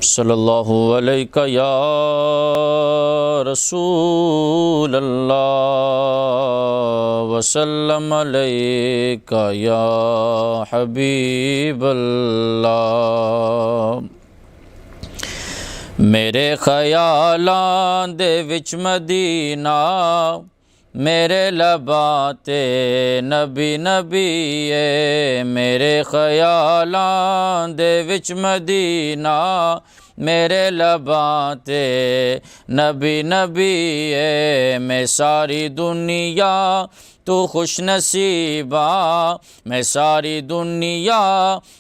صلی اللہ علیہ یا رسول اللہ وسلم علیہ یا حبیب اللہ۔ میرے خیالاں دے وچ مدینہ، میرے لباں تے نبی نبی ہے۔ میرے خیالاں دے وچ مدینہ، میرے لباں تے نبی نبی ہے۔ میں ساری دنیا تو خوش نصیبا، میں ساری دنیا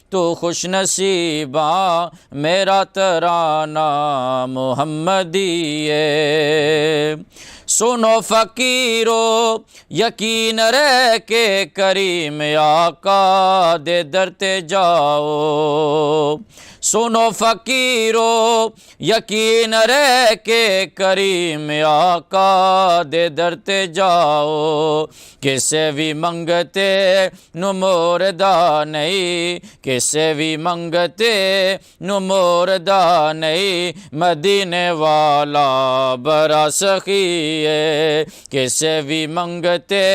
تو خوش نصیبا، میرا ترانہ محمدی ہے۔ سنو فقیرو یقین رہ کے کریم آقا دے در تے جاؤ۔ سنو فقیرو یقین رہ کے کریم آقا دے در تے جاؤ۔ کسے بھی منگتے نو موردہ نہیں، کسے بھی منگتے نو موردہ نہیں، مدینے والا بڑا سخی ہے۔ کسے بھی منگتے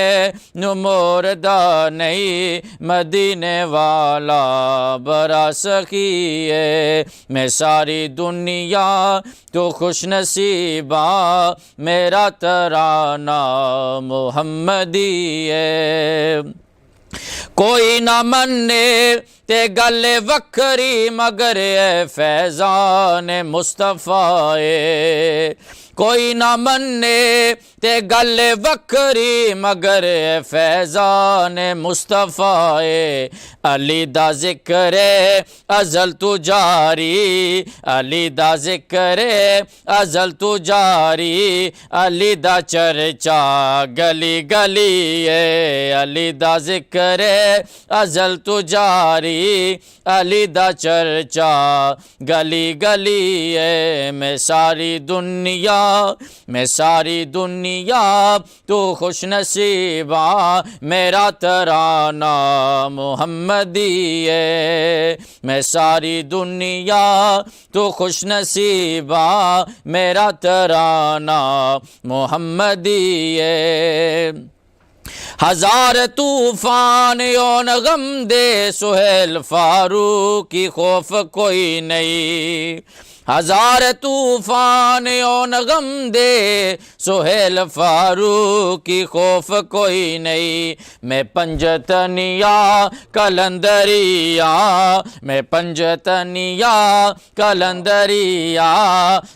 نو موردہ نہیں، مدینے والا بڑا سخی ہے۔ میں ساری دنیا تو خوش نصیبا، میرا ترانہ محمدی ہے۔ کوئی نہ منے تے گل وکھری، مگر اے فیضان مصطفیٰ ہے۔ کوئی نہ منے تے گل وکھری، مگر اے فیضان مصطفیٰ ہے۔ علی دا ذکر ازل تو جاری، علی دا ذکر ازل تو جاری، علی دا چرچا گلی گلی ہے۔ علی دا ذکر ازل تو جاری، علی دا چرچا گلی گلی ہے۔ میں ساری دنیا، میں ساری دنیا تو خوش نصیبا، میرا ترانہ محمدی ہے۔ میں ساری دنیا تو خوش نصیبا، میرا ترانہ محمدی ہے۔ ہزار طوفان یون غم دے سہیل فاروق کی خوف کوئی نہیں۔ ہزار طوفان یون غم دے سہیل فاروق کی خوف کوئی نہیں۔ میں پنجتنیا کلندریا، میں پنجتنیا کلندریا،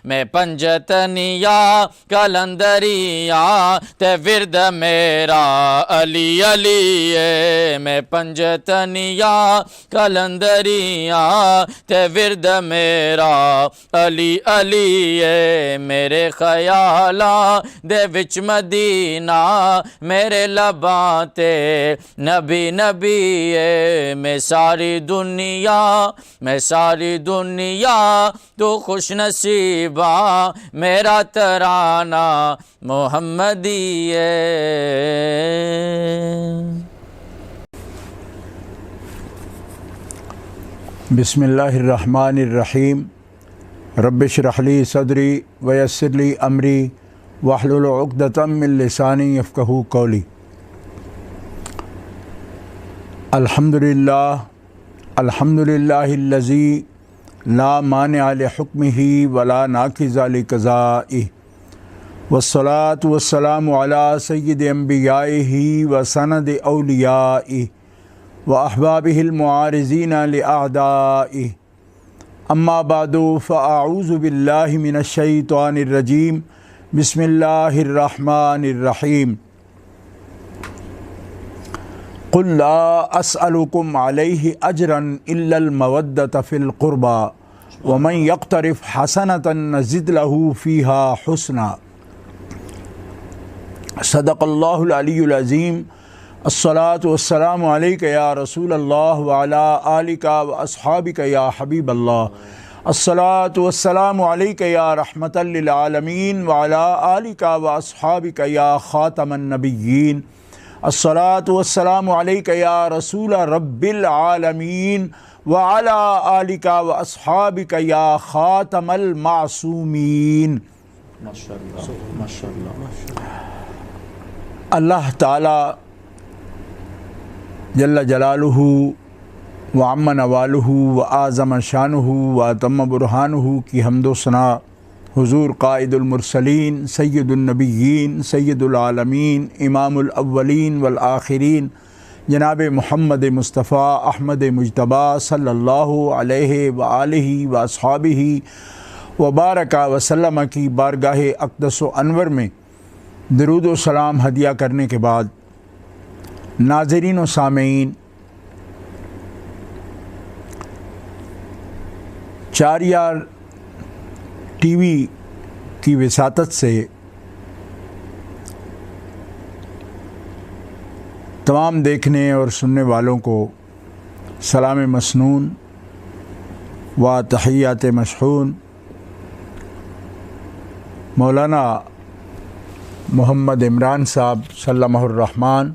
میں پنجتنیا کلندریا، تے ورد میرا علی علی ہے۔ میں پنجتنیا کلندریا، تے ورد میرا علی علی ہے۔ میرے خیالاں دے وچ مدینہ، میرے لباں تے نبی نبی ہے۔ میں ساری دنیا، میں ساری دنیا تو خوش نصیبا، میرا ترانہ محمدی ہے۔ بسم اللہ الرحمن الرحیم۔ رب اشرح لی صدری ویسر لی امری واحلل عقدۃ من لسانی یفقہوا قولی۔ الحمدللہ الحمدللہ الذی لا مانع لحکمہ ولا ناقض لقضائہ، والصلاة والسلام علی سید انبیائہ وسند اولیائہ واحبابہ المعارضین لاعدائہ۔ اما بعد فاعوذ باللہ من الشیطان الرجیم، بسم اللہ الرحمن الرحیم۔ قل لا اسألکم علیہ اجرا الا المودۃ فی القربى ومن یقترف حسنۃ نزد لہ فیہا حسنا۔ صدق اللہ العلی العظیم۔ الصلاۃ والسلام علیک یا رسول اللہ وعلی آلک واصحابک یا حبیب اللہ۔ الصلاۃ والسلام علیک یا رحمۃ للعالمین وعلی آلک واصحابک یا خاتم النبیین۔ الصلاۃ والسلام علیک یا رسول رب العالمین وعلی آلک واصحابک یا خاتم المعصومین۔ اللہ تعالی جل جلالہ وعم نوالہ وأعظم شانہ وأتم برہانہ کی حمد و ثنا حضور قائد المرسلین سید النبیین سید العالمین امام الاولین والآخرین جناب محمد مصطفیٰ احمد مجتبیٰ صلی اللہ علیہ وآلہ واصحابہ وبارک وسلم کی بارگاہ اقدس و انور میں درود و سلام ہدیہ کرنے کے بعد، ناظرین و سامعین، چار یار ٹی وی کی وساطت سے تمام دیکھنے اور سننے والوں کو سلام مسنون و تحیات مشحون مولانا محمد عمران صاحب سلمہ الرحمن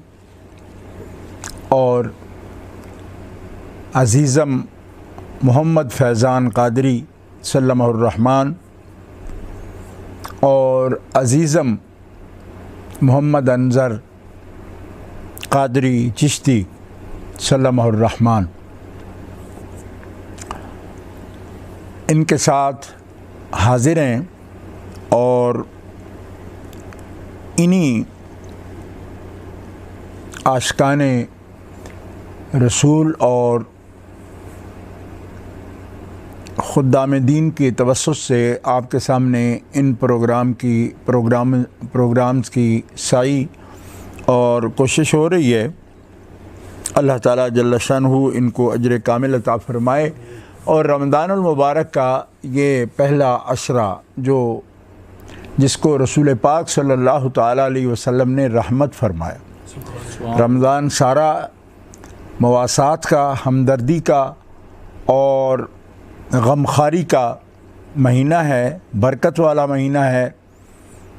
اور عزیزم محمد فیضان قادری سلمہ الرحمن اور عزیزم محمد انظر قادری چشتی سلمہ الرحمن، ان کے ساتھ حاضر ہیں اور انہی عاشقان رسول اور خدام دین کی توسط سے آپ کے سامنے ان پروگرامز کی سعی اور کوشش ہو رہی ہے۔ اللہ تعالیٰ جل شانہ ان کو اجر کامل عطا فرمائے، اور رمضان المبارک کا یہ پہلا عشرہ جس کو رسول پاک صلی اللہ تعالیٰ علیہ وسلم نے رحمت فرمایا۔ رمضان سارا مواسات کا، ہمدردی کا اور غمخواری کا مہینہ ہے، برکت والا مہینہ ہے،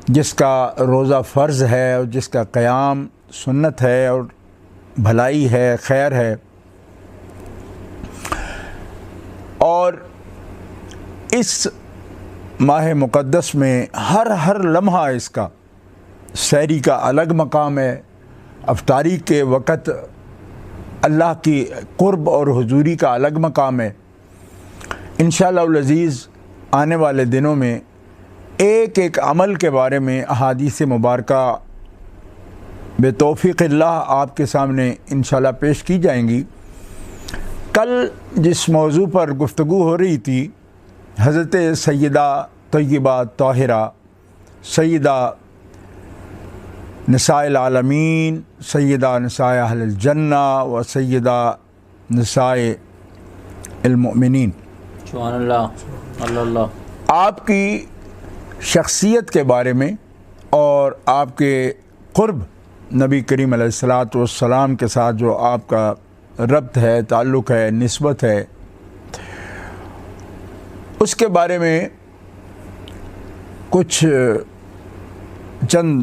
جس کا روزہ فرض ہے اور جس کا قیام سنت ہے اور بھلائی ہے، خیر ہے، اور اس ماہ مقدس میں ہر لمحہ اس کا سحری کا الگ مقام ہے، افطاری کے وقت اللہ کی قرب اور حضوری کا الگ مقام ہے۔ انشاءاللہ العزیز آنے والے دنوں میں ایک ایک عمل کے بارے میں احادیث مبارکہ بتوفیق اللہ آپ کے سامنے انشاءاللہ پیش کی جائیں گی۔ کل جس موضوع پر گفتگو ہو رہی تھی، حضرت سیدہ طیبہ طاہرہ، سیدہ نساء العالمین، سیدہ نساء اہل الجنہ و سیدہ نساء المؤمنین، سبحان اللہ، اللہ، آپ کی شخصیت کے بارے میں اور آپ کے قرب نبی کریم علیہ الصلاۃ والسلام کے ساتھ جو آپ کا ربط ہے، تعلق ہے، نسبت ہے، اس کے بارے میں کچھ چند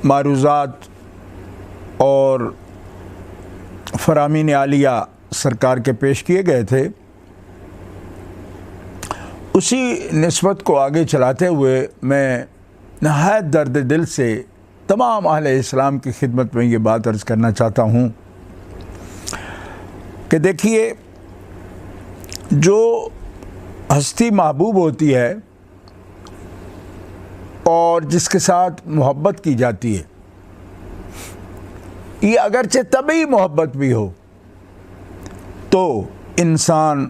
معروضات اور فرامین عالیہ سرکار کے پیش کیے گئے تھے۔ اسی نسبت کو آگے چلاتے ہوئے میں نہایت درد دل سے تمام اہل اسلام کی خدمت میں یہ بات عرض کرنا چاہتا ہوں کہ دیکھیے، جو ہستی محبوب ہوتی ہے اور جس کے ساتھ محبت کی جاتی ہے، یہ اگرچہ طبعی محبت بھی ہو تو انسان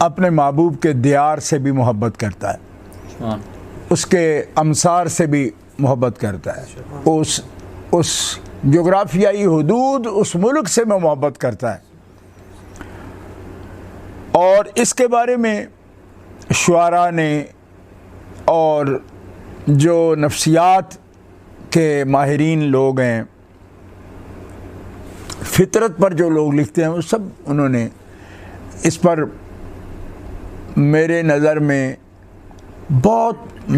اپنے محبوب کے دیار سے بھی محبت کرتا ہے، اس کے امسار سے بھی محبت کرتا ہے، اس جغرافیائی حدود، اس ملک سے میں محبت کرتا ہے۔ اور اس کے بارے میں شعراء نے اور جو نفسیات کے ماہرین لوگ ہیں، فطرت پر جو لوگ لکھتے ہیں، وہ سب انہوں نے اس پر میرے نظر میں بہت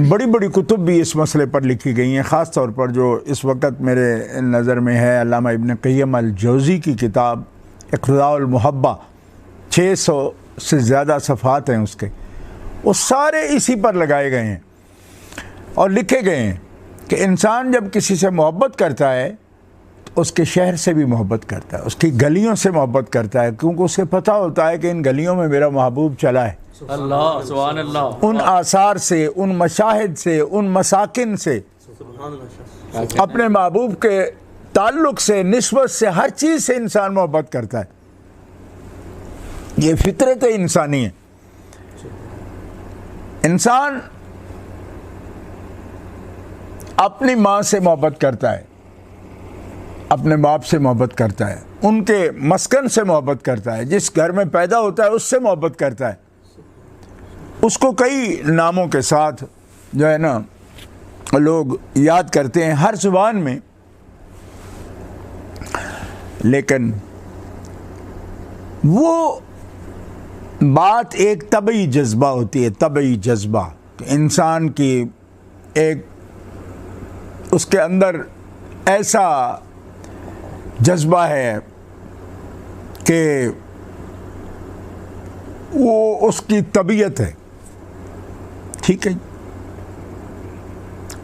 بڑی بڑی کتب بھی اس مسئلے پر لکھی گئی ہیں، خاص طور پر جو اس وقت میرے نظر میں ہے علامہ ابن قیم الجوزی کی کتاب اقتضاء المحبہ، سے زیادہ صفحات ہیں اس کے، وہ سارے اسی پر لگائے گئے ہیں اور لکھے گئے ہیں کہ انسان جب کسی سے محبت کرتا ہے تو اس کے شہر سے بھی محبت کرتا ہے، اس کی گلیوں سے محبت کرتا ہے، کیونکہ اسے پتہ ہوتا ہے کہ ان گلیوں میں میرا محبوب چلا ہے، اللہ سبحان اللہ، ان آثار سے، ان مشاہد سے، ان مساکن سے، اپنے محبوب کے تعلق سے، نسبت سے، ہر چیز سے انسان محبت کرتا ہے۔ یہ فطرت انسانی ہے۔ انسان اپنی ماں سے محبت کرتا ہے، اپنے باپ سے محبت کرتا ہے، ان کے مسکن سے محبت کرتا ہے، جس گھر میں پیدا ہوتا ہے اس سے محبت کرتا ہے، اس کو کئی ناموں کے ساتھ جو ہے نا لوگ یاد کرتے ہیں ہر زبان میں، لیکن وہ بات ایک طبعی جذبہ ہوتی ہے، طبعی جذبہ، کہ انسان کی ایک اس کے اندر ایسا جذبہ ہے کہ وہ اس کی طبیعت ہے، ٹھیک ہے،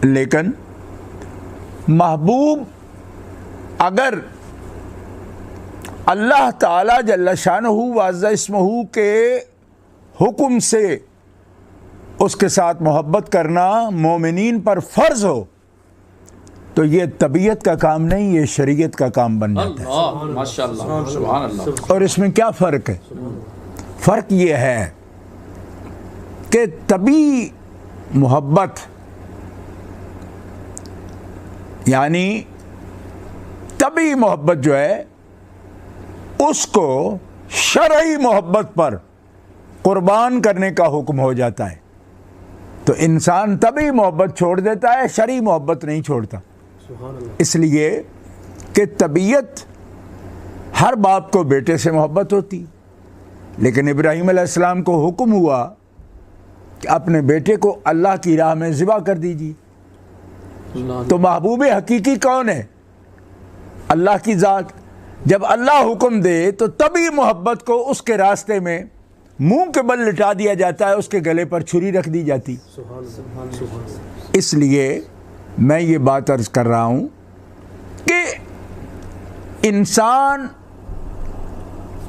لیکن محبوب اگر اللہ تعالی جل شانہ وعز اسمہ کے حکم سے اس کے ساتھ محبت کرنا مومنین پر فرض ہو تو یہ طبیعت کا کام نہیں، یہ شریعت کا کام بن جاتا ہے۔ اللہ ماشاءاللہ سبحان اللہ۔ اور اس میں کیا فرق ہے؟ فرق یہ ہے کہ طبی محبت یعنی طبی محبت جو ہے اس کو شرعی محبت پر قربان کرنے کا حکم ہو جاتا ہے، تو انسان طبی محبت چھوڑ دیتا ہے، شرعی محبت نہیں چھوڑتا، اس لیے کہ طبیعت ہر باپ کو بیٹے سے محبت ہوتی، لیکن ابراہیم علیہ السلام کو حکم ہوا کہ اپنے بیٹے کو اللہ کی راہ میں ذبح کر دیجیے، تو محبوب حقیقی کون ہے؟ اللہ کی ذات۔ جب اللہ حکم دے تو طبی محبت کو اس کے راستے میں منہ کے بل لٹا دیا جاتا ہے، اس کے گلے پر چھری رکھ دی جاتی۔ اس لیے میں یہ بات عرض کر رہا ہوں کہ انسان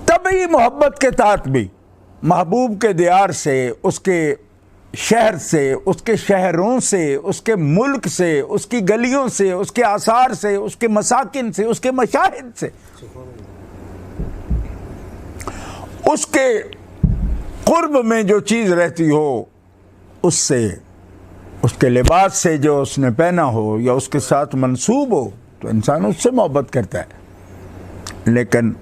طبعی محبت کے تحت بھی محبوب کے دیار سے، اس کے شہر سے، اس کے شہروں سے، اس کے ملک سے، اس کی گلیوں سے، اس کے آثار سے، اس کے مساکن سے، اس کے مشاہد سے، اس کے قرب میں جو چیز رہتی ہو اس سے، اس کے لباس سے جو اس نے پہنا ہو یا اس کے ساتھ منسوب ہو، تو انسان اس سے محبت کرتا ہے۔ لیکن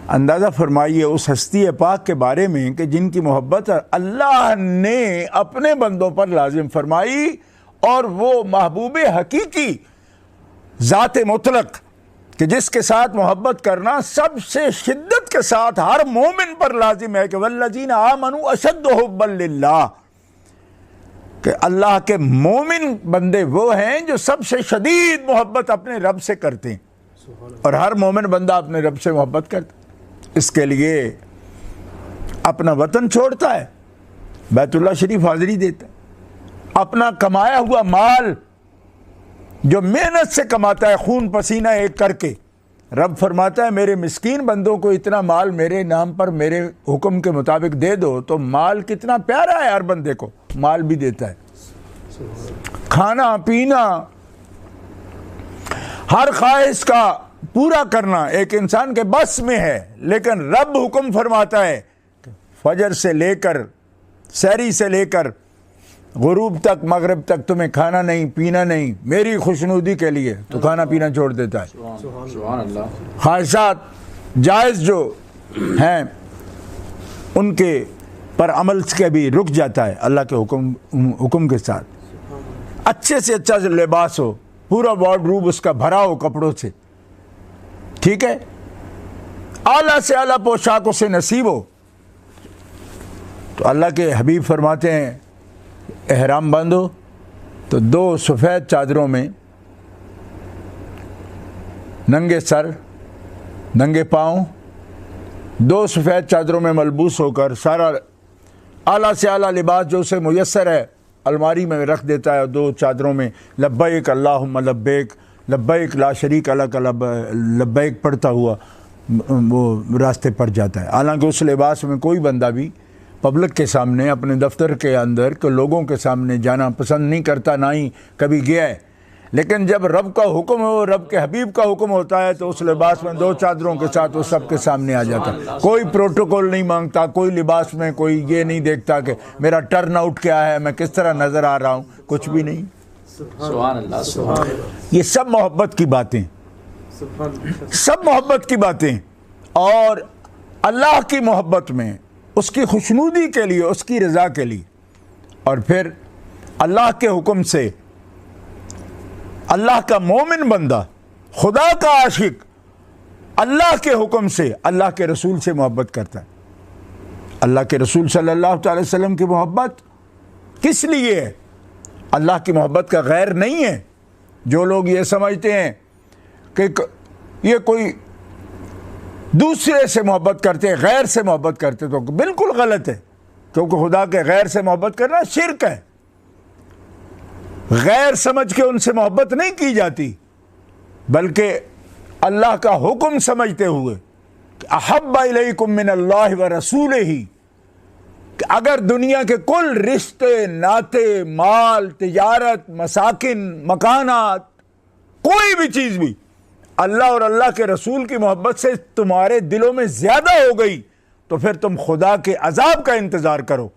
اندازہ فرمائیے اس ہستی پاک کے بارے میں کہ جن کی محبت اللہ نے اپنے بندوں پر لازم فرمائی، اور وہ محبوب حقیقی ذات مطلق کہ جس کے ساتھ محبت کرنا سب سے شدت کے ساتھ ہر مومن پر لازم ہے کہ والذین آمنوا اشد حبا للہ، کہ اللہ کے مومن بندے وہ ہیں جو سب سے شدید محبت اپنے رب سے کرتے ہیں، اور ہر مومن بندہ اپنے رب سے محبت کرتا ہے، اس کے لیے اپنا وطن چھوڑتا ہے، بیت اللہ شریف حاضری دیتا ہے، اپنا کمایا ہوا مال جو محنت سے کماتا ہے خون پسینہ ایک کر کے، رب فرماتا ہے میرے مسکین بندوں کو اتنا مال میرے نام پر میرے حکم کے مطابق دے دو، تو مال کتنا پیارا ہے، ہر بندے کو مال بھی دیتا ہے، کھانا پینا ہر خواہش کا پورا کرنا ایک انسان کے بس میں ہے، لیکن رب حکم فرماتا ہے فجر سے لے کر سحری سے لے کر غروب تک، مغرب تک تمہیں کھانا نہیں پینا نہیں، میری خوشنودی کے لیے، تو کھانا پینا چھوڑ دیتا ہے، سبحان اللہ۔ خواہشات جائز جو ہیں ان کے پر عمل کے بھی رک جاتا ہے اللہ کے حکم کے ساتھ، اچھے سے اچھا لباس ہو، پورا وارڈروب اس کا بھرا ہو کپڑوں سے، ٹھیک ہے، اعلیٰ سے اعلیٰ پوشاک اسے نصیب ہو، تو اللہ کے حبیب فرماتے ہیں احرام باندھو تو 2 سفید چادروں میں ننگے سر، ننگے پاؤں، 2 سفید چادروں میں ملبوس ہو کر سارا اعلیٰ سے اعلیٰ لباس جو اسے میسر ہے الماری میں رکھ دیتا ہے، 2 چادروں میں لبیک اللہم لبیک لبیک لا شریک لک لبیک پڑھتا ہوا وہ راستے پر جاتا ہے۔ حالانکہ اس لباس میں کوئی بندہ بھی پبلک کے سامنے، اپنے دفتر کے اندر کہ لوگوں کے سامنے جانا پسند نہیں کرتا، نہ ہی کبھی گیا ہے، لیکن جب رب کا حکم ہو، رب کے حبیب کا حکم ہوتا ہے تو اس لباس میں 2 چادروں کے ساتھ وہ سب کے سامنے آ جاتا ہے۔ کوئی پروٹوکول نہیں مانگتا، کوئی لباس میں کوئی یہ نہیں دیکھتا کہ میرا ٹرن آؤٹ کیا ہے، میں کس طرح نظر آ رہا ہوں، کچھ بھی نہیں۔ سبحان اللہ سبحان اللہ۔ یہ سب محبت کی باتیں، سب محبت کی باتیں، اور اللہ کی محبت میں اس کی خوشنودی کے لیے، اس کی رضا کے لیے، اور پھر اللہ کے حکم سے اللہ کا مومن بندہ، خدا کا عاشق اللہ کے حکم سے اللہ کے رسول سے محبت کرتا ہے۔ اللہ کے رسول صلی اللہ تعالی وسلم کی محبت کس لیے ہے؟ اللہ کی محبت کا غیر نہیں ہے۔ جو لوگ یہ سمجھتے ہیں کہ یہ کوئی دوسرے سے محبت کرتے ہیں، غیر سے محبت کرتے، تو بالکل غلط ہے، کیونکہ خدا کے غیر سے محبت کرنا شرک ہے۔ غیر سمجھ کے ان سے محبت نہیں کی جاتی، بلکہ اللہ کا حکم سمجھتے ہوئے احب الیکم من اللہ ورسولہ، کہ اگر دنیا کے کل رشتے، ناطے، مال، تجارت، مساکن، مکانات، کوئی بھی چیز بھی اللہ اور اللہ کے رسول کی محبت سے تمہارے دلوں میں زیادہ ہو گئی تو پھر تم خدا کے عذاب کا انتظار کرو،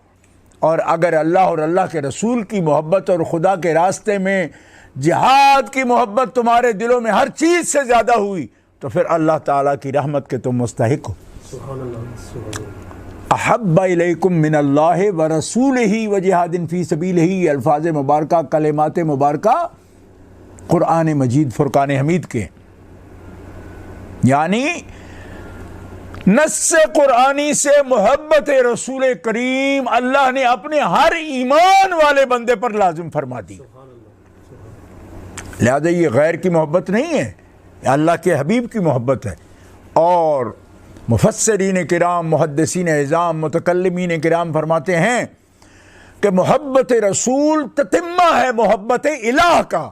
اور اگر اللہ اور اللہ کے رسول کی محبت اور خدا کے راستے میں جہاد کی محبت تمہارے دلوں میں ہر چیز سے زیادہ ہوئی تو پھر اللہ تعالیٰ کی رحمت کے تم مستحق ہو۔ احب الیکم من اللہ ورسولہ وجہاد فی سبیلہ، یہ الفاظ مبارکہ، کلمات مبارکہ قرآن مجید فرقان حمید کے، یعنی نص قرآنی سے محبت رسول کریم اللہ نے اپنے ہر ایمان والے بندے پر لازم فرما دی۔ لہذا یہ غیر کی محبت نہیں ہے، یہ اللہ کے حبیب کی محبت ہے۔ اور مفسرین کرام، محدثین اعظام، متکلمین کرام فرماتے ہیں کہ محبت رسول تتمہ ہے محبت الہ کا،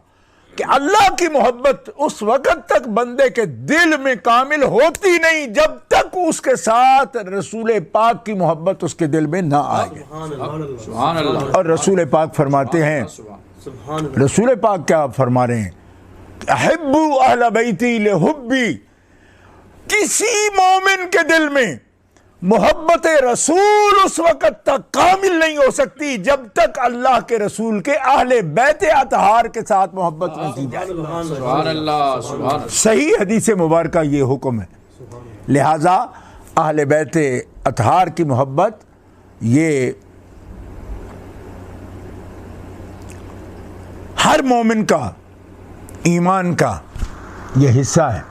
کہ اللہ کی محبت اس وقت تک بندے کے دل میں کامل ہوتی نہیں جب تک اس کے ساتھ رسول پاک کی محبت اس کے دل میں نہ آئے۔ سبحان اللہ۔ اور رسول پاک فرماتے ہیں، رسول پاک کیا فرما رہے ہیں؟ احبوا اہل بیتی لحبی، کسی مومن کے دل میں محبت رسول اس وقت تک کامل نہیں ہو سکتی جب تک اللہ کے رسول کے اہل بیت اطہار کے ساتھ محبت نہ کی جائے۔ سبحان اللہ سبحان اللہ۔ صحیح حدیث مبارکہ یہ حکم ہے۔ لہذا اہل بیت اطہار کی محبت یہ ہر مومن کا ایمان کا یہ حصہ ہے۔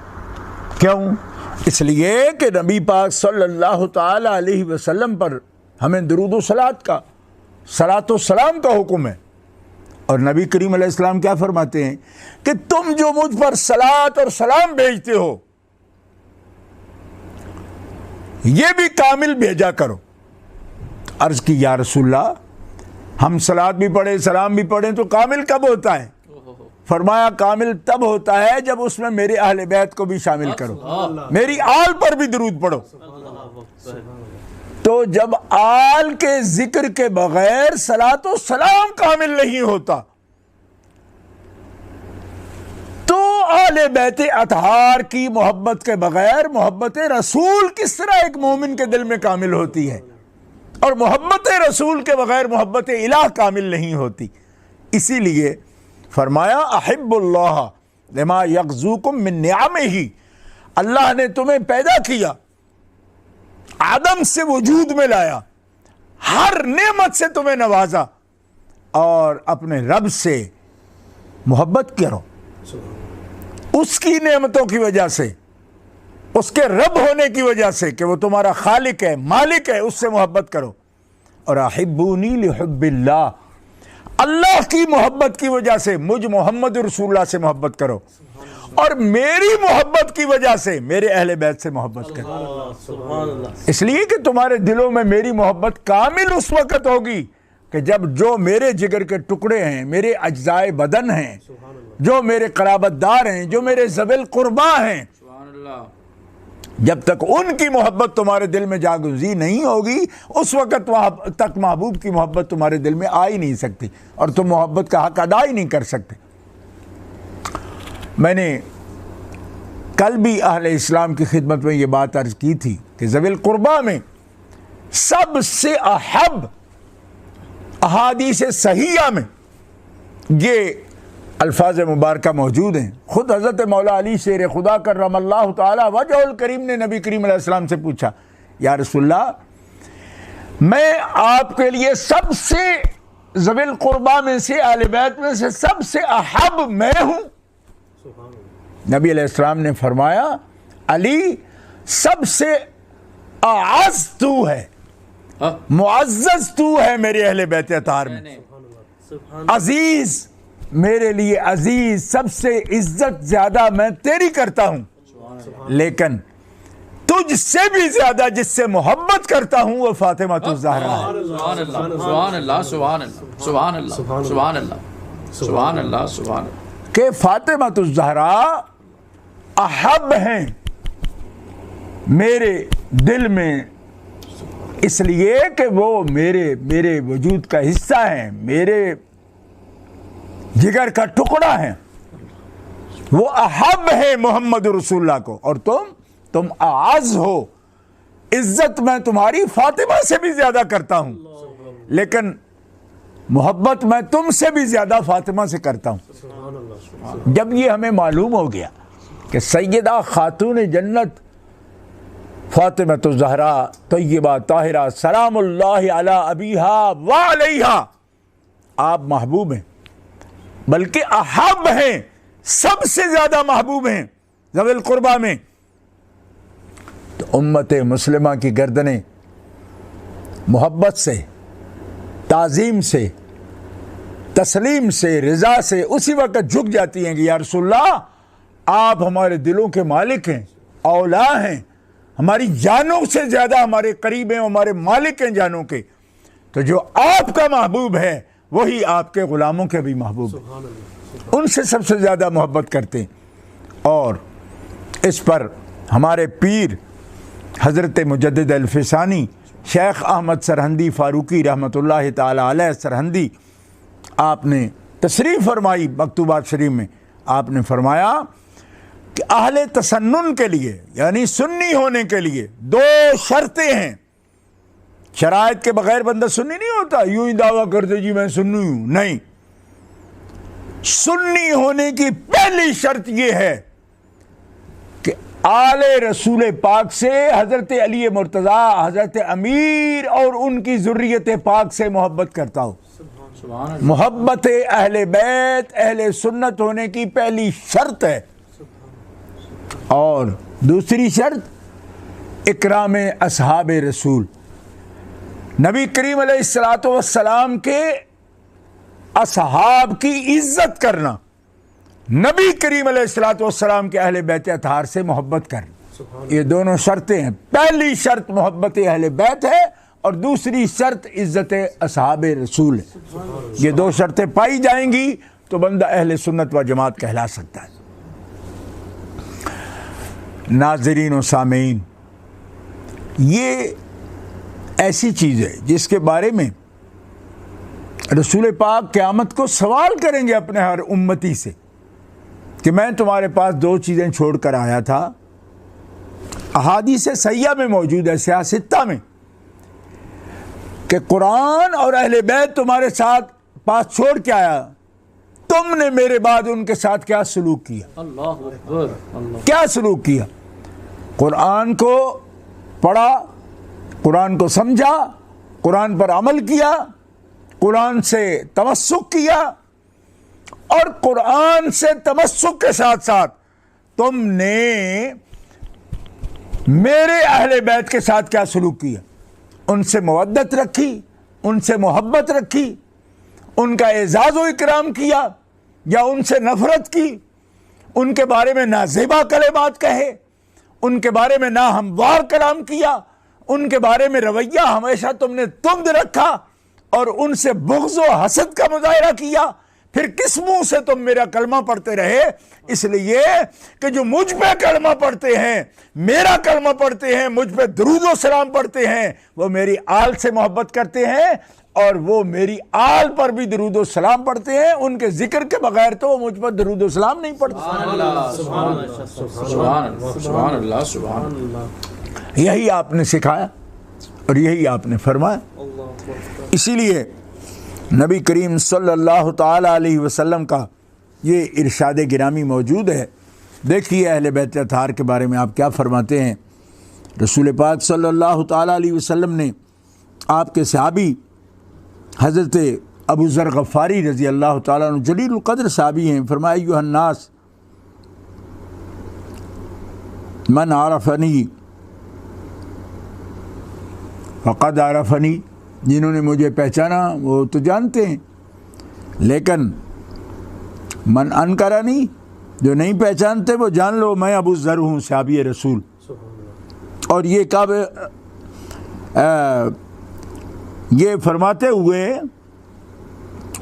کیوں؟ اس لیے کہ نبی پاک صلی اللہ تعالی علیہ وسلم پر ہمیں درود و صلاۃ و سلام کا حکم ہے، اور نبی کریم علیہ السلام کیا فرماتے ہیں کہ تم جو مجھ پر صلاۃ اور سلام بھیجتے ہو یہ بھی کامل بھیجا کرو۔ عرض کی یا رسول اللہ، ہم صلاۃ بھی پڑھیں سلام بھی پڑھیں تو کامل کب ہوتا ہے؟ فرمایا کامل تب ہوتا ہے جب اس میں میرے اہل بیت کو بھی شامل کرو، میری آل پر بھی درود پڑھو۔ تو جب آل کے ذکر کے بغیر صلاۃ و سلام کامل نہیں ہوتا تو اہل بیت اطہار کی محبت کے بغیر محبت رسول کس طرح ایک مومن کے دل میں کامل ہوتی ہے؟ اور محبت رسول کے بغیر محبت الہ کامل نہیں ہوتی۔ اسی لیے فرمایا احب اللہ لما یغزوکم من نعمہ، اللہ نے تمہیں پیدا کیا، آدم سے وجود میں لایا، ہر نعمت سے تمہیں نوازا، اور اپنے رب سے محبت کرو، اس کی نعمتوں کی وجہ سے، اس کے رب ہونے کی وجہ سے کہ وہ تمہارا خالق ہے، مالک ہے، اس سے محبت کرو۔ اور احبونی لحب اللہ، اللہ کی محبت کی وجہ سے مجھ محمد رسول اللہ سے محبت کرو۔ اور میری محبت کی وجہ سے میرے اہل بیت سے محبت کریں، اس لیے کہ تمہارے دلوں میں میری محبت کامل اس وقت ہوگی کہ جب جو میرے جگر کے ٹکڑے ہیں، میرے اجزائے بدن ہیں، جو میرے قرابت دار ہیں، جو میرے ذوی القربا ہیں، سبحان اللہ، جب تک ان کی محبت تمہارے دل میں جاگزی نہیں ہوگی اس وقت تک محبوب کی محبت تمہارے دل میں آ ہی نہیں سکتی اور تم محبت کا حق ادا ہی نہیں کر سکتے۔ میں نے کل بھی اہل اسلام کی خدمت میں یہ بات عرض کی تھی کہ ذوی القربا میں سب سے احب احادیث صحیحہ میں یہ الفاظ مبارکہ موجود ہیں۔ خود حضرت مولا علی شیر خدا کرم اللہ تعالی وجہ الکریم نے نبی کریم علیہ السلام سے پوچھا، یا رسول اللہ، میں آپ کے لیے سب سے ذوی القربا میں سے، اہل بیت میں سے سب سے احب میں ہوں؟ نبی علیہ السلام نے فرمایا، علی سب سے اعز تو ہے، معزز تو ہے میرے اہل بیت اطہار میں، عزیز میرے لیے عزیز، سب سے عزت زیادہ میں تیری کرتا ہوں، لیکن تجھ سے بھی زیادہ جس سے محبت کرتا ہوں وہ فاطمہ الزہرا ہے۔ سبحان اللہ، سبحان اللہ، سبحان اللہ، سبحان اللہ، سبحان اللہ، سبحان اللہ، سبحان اللہ، کہ فاطمہ الزہرا احب ہیں میرے دل میں، اس لیے کہ وہ میرے وجود کا حصہ ہیں، میرے جگر کا ٹکڑا ہے، وہ احب ہے محمد رسول اللہ کو، اور تم اعز ہو، عزت میں تمہاری فاطمہ سے بھی زیادہ کرتا ہوں، لیکن محبت میں تم سے بھی زیادہ فاطمہ سے کرتا ہوں۔ جب یہ ہمیں معلوم ہو گیا کہ سیدہ خاتون جنت فاطمہ الزہرا طیبہ طاہرہ سلام اللہ علی ابیہا وعلیہا آپ محبوب ہیں، بلکہ احب ہیں، سب سے زیادہ محبوب ہیں ذوی القربہ میں، تو امت مسلمہ کی گردنیں محبت سے، تعظیم سے، تسلیم سے، رضا سے اسی وقت جھک جاتی ہیں کہ یا رسول اللہ آپ ہمارے دلوں کے مالک ہیں، اولا ہیں، ہماری جانوں سے زیادہ ہمارے قریب ہیں، ہمارے مالک ہیں جانوں کے، تو جو آپ کا محبوب ہے وہی آپ کے غلاموں کے بھی محبوب ہیں، ان سے سب سے زیادہ محبت کرتے ہیں۔ اور اس پر ہمارے پیر حضرت مجدد الفسانی شیخ احمد سرہندی فاروقی رحمۃ اللہ تعالی علیہ سرہندی، آپ نے تشریف فرمائی مکتوبات شریف میں، آپ نے فرمایا کہ اہل تسنن کے لیے یعنی سنی ہونے کے لیے دو شرطیں ہیں، شرائط کے بغیر بندہ سنی نہیں ہوتا، یوں ہی دعویٰ کرتے جی میں سنی ہوں، نہیں، سنی ہونے کی پہلی شرط یہ ہے کہ آل رسول پاک سے حضرت علی مرتضیٰ، حضرت امیر اور ان کی ذریت پاک سے محبت کرتا ہو۔ محبت اہل بیت اہل سنت ہونے کی پہلی شرط ہے، اور دوسری شرط اکرام اصحاب رسول، نبی کریم علیہ الصلوۃ والسلام کے اصحاب کی عزت کرنا، نبی کریم علیہ الصلوۃ والسلام کے اہل بیت اطہار سے محبت کرنا، یہ دونوں شرطیں ہیں۔ پہلی شرط محبت اہل بیت ہے اور دوسری شرط عزت اصحاب رسول ہے۔ یہ دو شرطیں پائی جائیں گی تو بندہ اہل سنت و جماعت کہلا سکتا ہے۔ ناظرین و سامعین، یہ ایسی چیز ہے جس کے بارے میں رسول پاک قیامت کو سوال کریں گے اپنے ہر امتی سے کہ میں تمہارے پاس دو چیزیں چھوڑ کر آیا تھا، احادیث صحیحہ میں موجود ہے، سیاستہ میں، کہ قرآن اور اہل بیت تمہارے ساتھ پاس چھوڑ کے آیا، تم نے میرے بعد ان کے ساتھ کیا سلوک کیا؟ اللہ اکبر، اللہ، کیا سلوک کیا؟ قرآن کو پڑھا، قرآن کو سمجھا، قرآن پر عمل کیا، قرآن سے تمسک کیا، اور قرآن سے تمسک کے ساتھ ساتھ تم نے میرے اہل بیت کے ساتھ کیا سلوک کیا؟ ان سے مودت رکھی، ان سے محبت رکھی، ان کا اعزاز و اکرام کیا، یا ان سے نفرت کی، ان کے بارے میں نازیبا کلمات کہے، ان کے بارے میں ناہموار کلام کیا، ان کے بارے میں رویہ ہمیشہ تم نے تند رکھا اور ان سے بغض و حسد کا مظاہرہ کیا، پھر کس منہ سے تم میرا کلمہ پڑھتے رہے؟ اس لیے کہ جو مجھ پہ کلمہ پڑھتے ہیں، میرا کلمہ پڑھتے ہیں، مجھ پہ درود و سلام پڑھتے ہیں، وہ میری آل سے محبت کرتے ہیں اور وہ میری آل پر بھی درود و سلام پڑھتے ہیں، ان کے ذکر کے بغیر تو وہ مجھ پر درود و سلام نہیں پڑھتے۔ سبحان اللہ، سبحان اللہ، سبحان اللہ، سبحان اللہ، سبحان اللہ۔ یہی آپ نے سکھایا اور یہی آپ نے فرمایا۔ اسی لیے نبی کریم صلی اللہ تعالی علیہ وسلم کا یہ ارشاد گرامی موجود ہے۔ دیکھیے اہل بیت اطہار کے بارے میں آپ کیا فرماتے ہیں۔ رسول پاک صلی اللہ تعالی علیہ وسلم نے آپ کے صحابی حضرت ابو ذر غفاری رضی اللہ تعالیٰ عنہ جلیل القدر صحابی ہیں، فرمایا ایھا الناس من عرفنی فقد عرفنی، جنہوں نے مجھے پہچانا وہ تو جانتے ہیں، لیکن من انکرنی، جو نہیں پہچانتے وہ جان لو میں ابو ذر ہوں، صحابی رسول۔ اور یہ کب یہ فرماتے ہوئے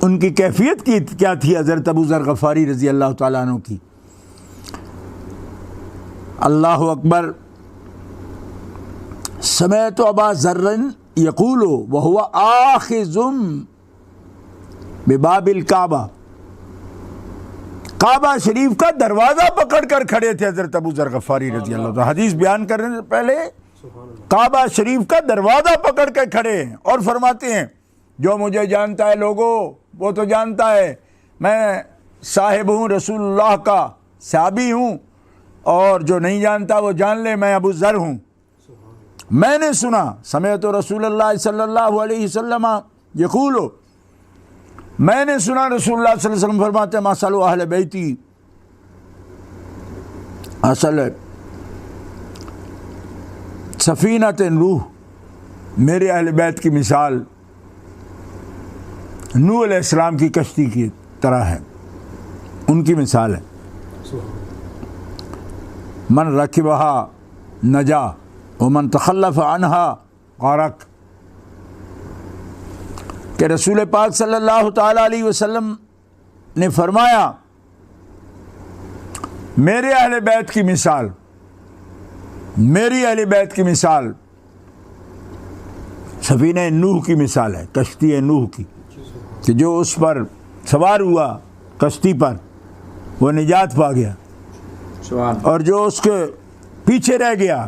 ان کی کیفیت کی کیا تھی حضرت ابو ذر غفاری رضی اللہ تعالیٰ عنہ کی؟ اللہ اکبر، سمعت ابا ذر یقول وہو آخذ بباب الکعبہ، کعبہ شریف کا دروازہ پکڑ کر کھڑے تھے حضرت ابو ذر غفاری رضی اللہ تعالیٰ، حدیث بیان کرنے سے پہلے کعبہ شریف کا دروازہ پکڑ کے کھڑے ہیں اور فرماتے ہیں جو مجھے جانتا ہے لوگوں وہ تو جانتا ہے میں صاحب ہوں، رسول اللہ کا صحابی ہوں، اور جو نہیں جانتا وہ جان لے میں ابو ذر ہوں۔ میں نے سنا، سمعت رسول اللہ صلی اللہ علیہ وسلم یقول، میں نے سنا رسول اللہ صلی اللہ علیہ وسلم فرماتے ہیں مثل اہل بیتی، اصل سفینۃ نوح، میرے اہل بیت کی مثال نوح علیہ السلام کی کشتی کی طرح ہے، ان کی مثال ہے۔ من رکبہا نجا ومن تخلف عنہا غرق، کہ رسول پاک صلی اللہ تعالی علیہ وسلم نے فرمایا میرے اہل بیت کی مثال، میری اہل بیت کی مثال سفینہ نوح کی مثال ہے، کشتی نوح کی، کہ جو اس پر سوار ہوا کشتی پر وہ نجات پا گیا، اور جو اس کے پیچھے رہ گیا،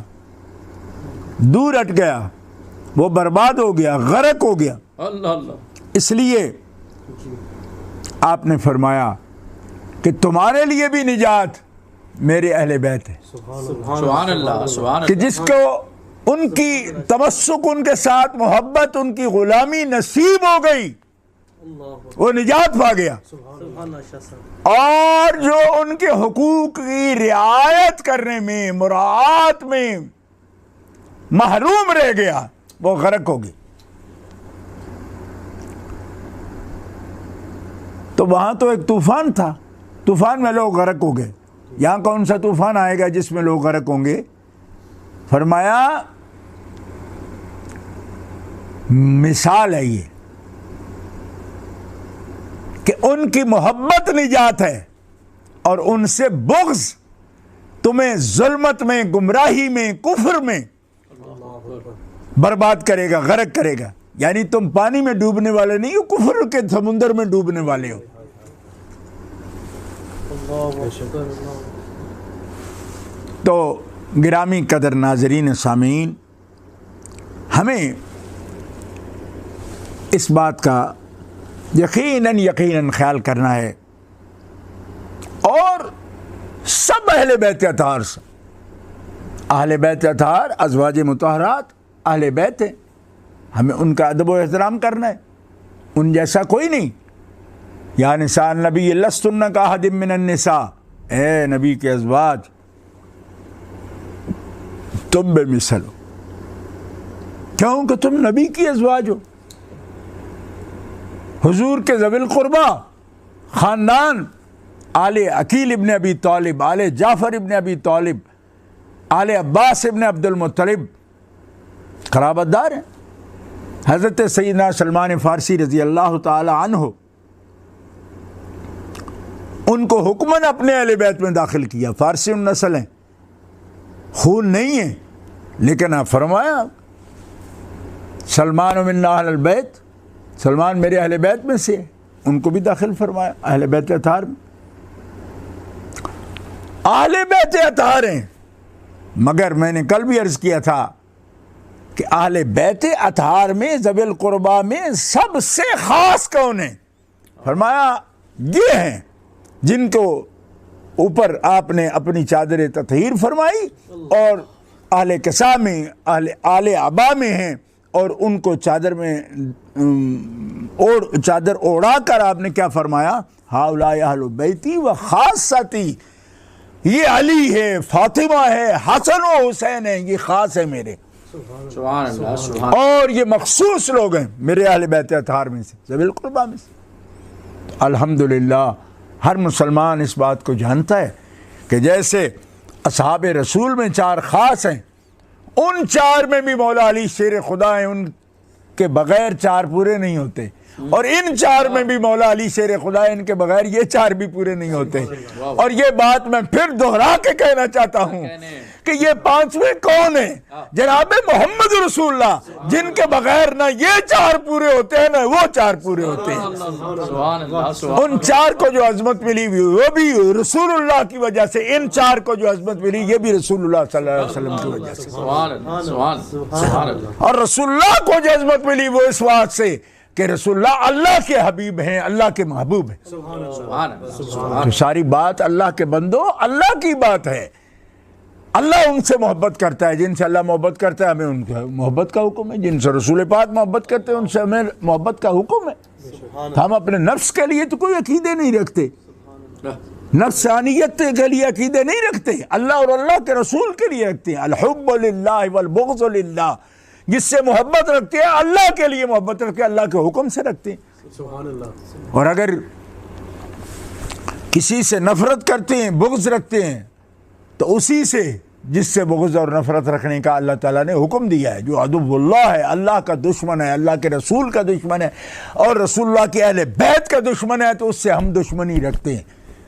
دور ہٹ گیا، وہ برباد ہو گیا، غرق ہو گیا۔ اللہ اللہ۔ اس لیے آپ نے فرمایا کہ تمہارے لیے بھی نجات میرے اہل بیت ہے، سبحان اللہ، سبحان اللہ، کہ جس کو ان کی تمسک، ان کے ساتھ محبت، ان کی غلامی نصیب ہو گئی وہ نجات پا گیا، اور جو ان کے حقوق کی رعایت کرنے میں، مراعات میں محروم رہ گیا وہ غرق ہو گئی۔ تو وہاں تو ایک طوفان تھا، طوفان میں لوگ غرق ہو گئے، یہاں کون سا طوفان آئے گا جس میں لوگ غرق ہوں گے؟ فرمایا مثال ہے یہ کہ ان کی محبت نجات ہے اور ان سے بغض تمہیں ظلمت میں، گمراہی میں، کفر میں برباد کرے گا، غرق کرے گا۔ یعنی تم پانی میں ڈوبنے والے نہیں ہو، کفر کے سمندر میں ڈوبنے والے ہو۔ تو گرامی قدر ناظرین سامعین، ہمیں اس بات کا یقیناً خیال کرنا ہے، اور سب اہل بیت اطہار سے، اہل بیت اطہار ازواج مطہرات اہل بیت ہیں، ہمیں ان کا ادب و احترام کرنا ہے، ان جیسا کوئی نہیں۔ یا نساء النبی لستن کاحد من النساء، اے نبی کے ازواج تم بے مثل ہو، کیوں کہ تم نبی کی ازواج ہو، حضور کے ذوی القربہ، خاندان، آل عقیل ابن ابی طالب، آل جعفر ابن ابی طالب، آل عباس ابن عبد المطلب قرابت دار ہیں۔ حضرت سیدنا سلمان فارسی رضی اللہ تعالی عنہ ان کو حکماً اپنے اہل بیت میں داخل کیا۔ فارسی النسل ہیں، خون نہیں ہے، لیکن آپ فرمایا سلمان من اہل البیت، سلمان میرے اہل بیت میں سے، ان کو بھی داخل فرمایا اہل بیت اطہار میں۔ اہل بیت اطہار ہیں، مگر میں نے کل بھی عرض کیا تھا کہ اہل بیت اطہار میں ذوی القربا میں سب سے خاص کون ہیں؟ فرمایا یہ ہیں جن کو اوپر آپ نے اپنی چادر تطہیر فرمائی اور اہل کسا میں آل عبا میں ہیں، اور ان کو چادر میں چادر اوڑا کر آپ نے کیا فرمایا؟ ہؤلاء اہل بیتی و خاصتی، یہ علی ہے، فاطمہ ہے، حسن و حسین ہے، یہ خاص ہے میرے، سبحان اللہ سبحان اور یہ مخصوص لوگ ہیں میرے اہل بیت اطہار میں سے، ذوی القربا میں سے۔ الحمدللہ ہر مسلمان اس بات کو جانتا ہے کہ جیسے اصحاب رسول میں 4 خاص ہیں، ان 4 میں بھی مولا علی شیر خدا ہیں، ان کے بغیر 4 پورے نہیں ہوتے، اور ان 4 میں بھی مولا علی شیر خدا ہے، ان کے بغیر یہ 4 بھی پورے نہیں ہوتے۔ اور یہ بات میں پھر دہرا کے کہنا چاہتا ہوں کہ یہ 5ویں کون ہیں؟ جناب محمد رسول اللہ، جن کے بغیر نہ یہ 4 پورے ہوتے ہیں نہ وہ 4 پورے ہوتے ہیں۔ سبحان اللہ ان 4 کو جو عظمت ملی وہ بھی رسول اللہ کی وجہ سے، ان 4 کو جو عظمت ملی یہ بھی رسول اللہ صلی اللہ علیہ وسلم کی وجہ سے، سبحان اللہ سبحان اللہ۔ اور رسول اللہ کو جو عظمت ملی وہ اس بات سے کہ رسول اللہ اللہ کے حبیب ہیں، اللہ کے محبوب ہیں۔ سبحان اللہ تو ساری بات اللہ کے بندو اللہ کی بات ہے۔ اللہ ان سے محبت کرتا ہے، جن سے اللہ محبت کرتا ہے ہمیں ان کا محبت کا حکم ہے، جن سے رسول پاک محبت کرتے ہیں ان سے ہمیں محبت کا حکم ہے۔ ہم اپنے نفس کے لیے تو کوئی عقیدے نہیں رکھتے، نفسانیت کے لیے عقیدے نہیں رکھتے، اللہ اور اللہ کے رسول کے لیے رکھتے ہیں۔ الحب للہ والبغض للہ، جس سے محبت رکھتے ہیں اللہ کے لیے محبت رکھتے ہیں، اللہ کے حکم سے رکھتے ہیں۔ سبحان اللہ۔ اور اگر کسی سے نفرت کرتے ہیں، بغض رکھتے ہیں، تو اسی سے جس سے بغض اور نفرت رکھنے کا اللہ تعالیٰ نے حکم دیا ہے، جو عدو اللہ ہے، اللہ کا دشمن ہے، اللہ کے رسول کا دشمن ہے، اور رسول اللہ کے اہل بیت کا دشمن ہے، تو اس سے ہم دشمنی رکھتے ہیں۔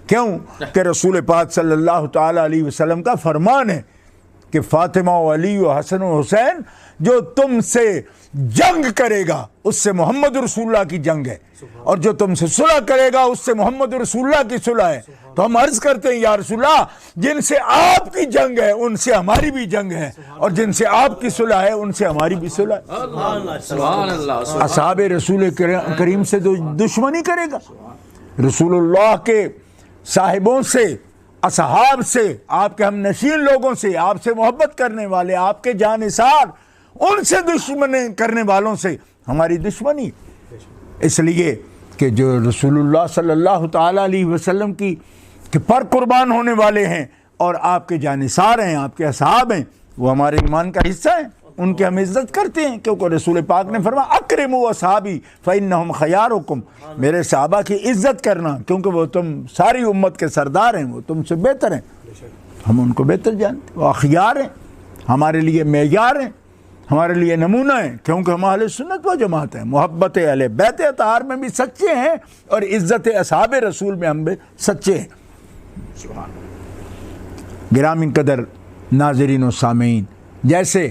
کیوں کہ رسول پاک صلی اللہ تعالیٰ علیہ وسلم کا فرمان ہے کہ فاطمہ و علی و حسن و حسین جو تم سے جنگ کرے گا اس سے محمد رسول اللہ کی جنگ ہے، اور جو تم سے صلح کرے گا اس سے محمد رسول اللہ کی صلح ہے۔ تو ہم عرض کرتے ہیں یا رسول اللہ، جن سے آپ کی جنگ ہے ان سے ہماری بھی جنگ ہے، اور جن سے آپ کی صلح ہے ان سے ہماری بھی صلح ہے۔ سبحان اللہ اصحاب رسول کریم سے دشمنی کرے گا، رسول اللہ کے صاحبوں سے، اصحاب سے، آپ کے ہم نشین لوگوں سے، آپ سے محبت کرنے والے، آپ کے جانثار، ان سے دشمنی کرنے والوں سے ہماری دشمنی، اس لیے کہ جو رسول اللہ صلی اللہ تعالیٰ علیہ وسلم کی کہ پر قربان ہونے والے ہیں اور آپ کے جانثار ہیں، آپ کے اصحاب ہیں، وہ ہمارے ایمان کا حصہ ہیں، ان کی ہم عزت کرتے ہیں، کیونکہ رسول پاک نے فرمایا اکرموا اصحابی فإنہم خیارکم، میرے صحابہ کی عزت کرنا کیونکہ وہ تم ساری امت کے سردار ہیں، وہ تم سے بہتر ہیں، ہم ان کو بہتر جانتے ہیں، وہ اخیار ہیں، ہمارے لیے معیار ہیں، ہمارے لیے نمونہ ہیں، کیونکہ ہم اہل سنت و جماعت ہیں، محبت اہل بیت اطہار میں بھی سچے ہیں اور عزت اصحاب رسول میں ہم بھی سچے ہیں۔ گرامی قدر ناظرین و سامعین، جیسے